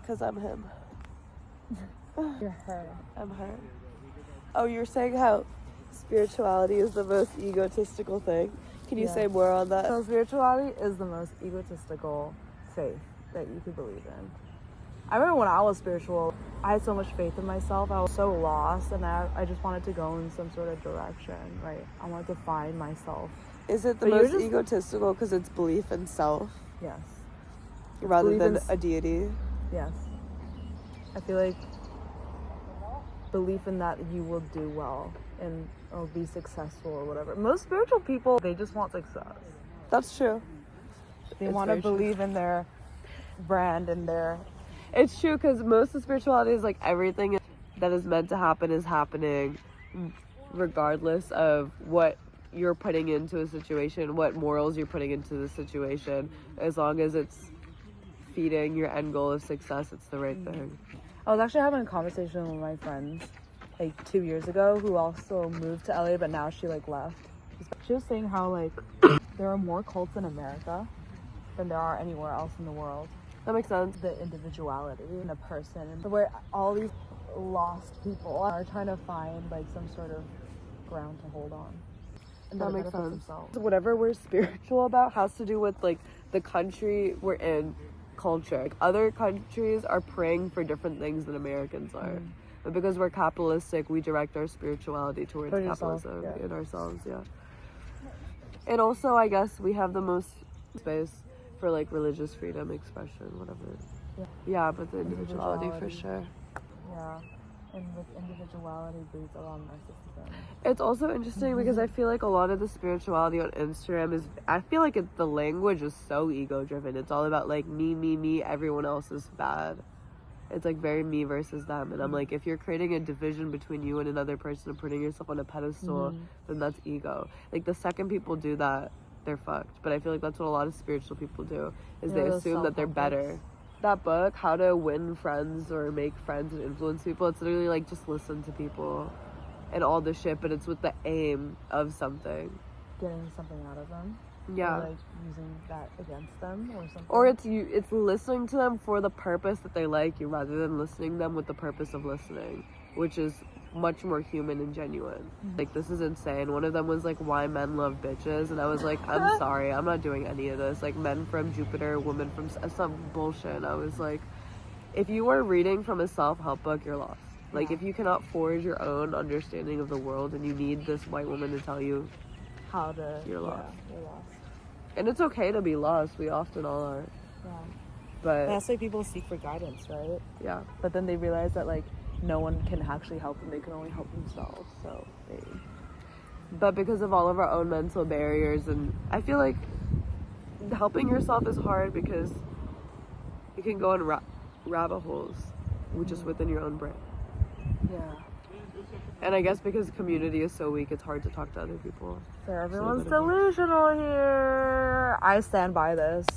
Because I'm him. You're her. I'm her. Oh, you're saying how spirituality is the most egotistical thing. Can you say more on that? So spirituality is the most egotistical faith that you could believe in. I remember when I was spiritual, I had so much faith in myself. I was so lost, and I just wanted to go in some sort of direction, right? I wanted to find myself. Is it the most egotistical because it's belief in self? Yes. Rather than a deity? Yes. I feel like belief in that you will do well and or be successful or whatever. Most spiritual people, they just want success. That's true. They want to believe in their brand and their... It's true, because most of spirituality is like everything that is meant to happen is happening regardless of what you're putting into a situation, what morals you're putting into the situation. As long as it's feeding your end goal of success, it's the right thing. I was actually having a conversation with my friends like 2 years ago who also moved to LA, but now she like left. She was saying how like there are more cults in America than there are anywhere else in the world. That makes sense. The individuality in a person, and where all these lost people are trying to find like some sort of ground to hold on. And that makes sense. Whatever we're spiritual about has to do with like the country we're in, culture. Like, other countries are praying for different things than Americans are. But because we're capitalistic, we direct our spirituality towards capitalism in ourselves, And also, I guess we have the most space for like religious freedom, expression, whatever. Yeah, but the individuality for sure. Yeah, and with individuality breeds a lot of narcissism. It's also interesting because I feel like a lot of the spirituality on Instagram is, I feel like the language is so ego driven. It's all about like me, everyone else is bad. It's like very me versus them. And I'm like, if you're creating a division between you and another person and putting yourself on a pedestal, then that's ego. Like the second people do that, they're fucked. But I feel like that's what a lot of spiritual people do, is they assume that they're better. That book, How to Win Friends or Make Friends and Influence People, it's literally like just listen to people and all this shit, but it's with the aim of something. Getting something out of them. Yeah. Or like using that against them or something. Or it's listening to them for the purpose that they like you rather than listening to them with the purpose of listening, which is much more human and genuine. Like, this is insane. One of them was like, why men love bitches, and I was like, I'm sorry, I'm not doing any of this. Like, men from Jupiter, women from some bullshit. And I was like, if you are reading from a self-help book, you're lost. Like, if you cannot forge your own understanding of the world and you need this white woman to tell you how to, you're lost. You're lost. And it's okay to be lost. We often all are. Yeah. But that's why people seek for guidance, right? Yeah. But then they realize that like no one can actually help them. They can only help themselves. So but because of all of our own mental barriers, and I feel like helping yourself is hard because you can go in rabbit holes, which is within your own brain. Yeah. And I guess because community is so weak, it's hard to talk to other people. So everyone's delusional here. I stand by this.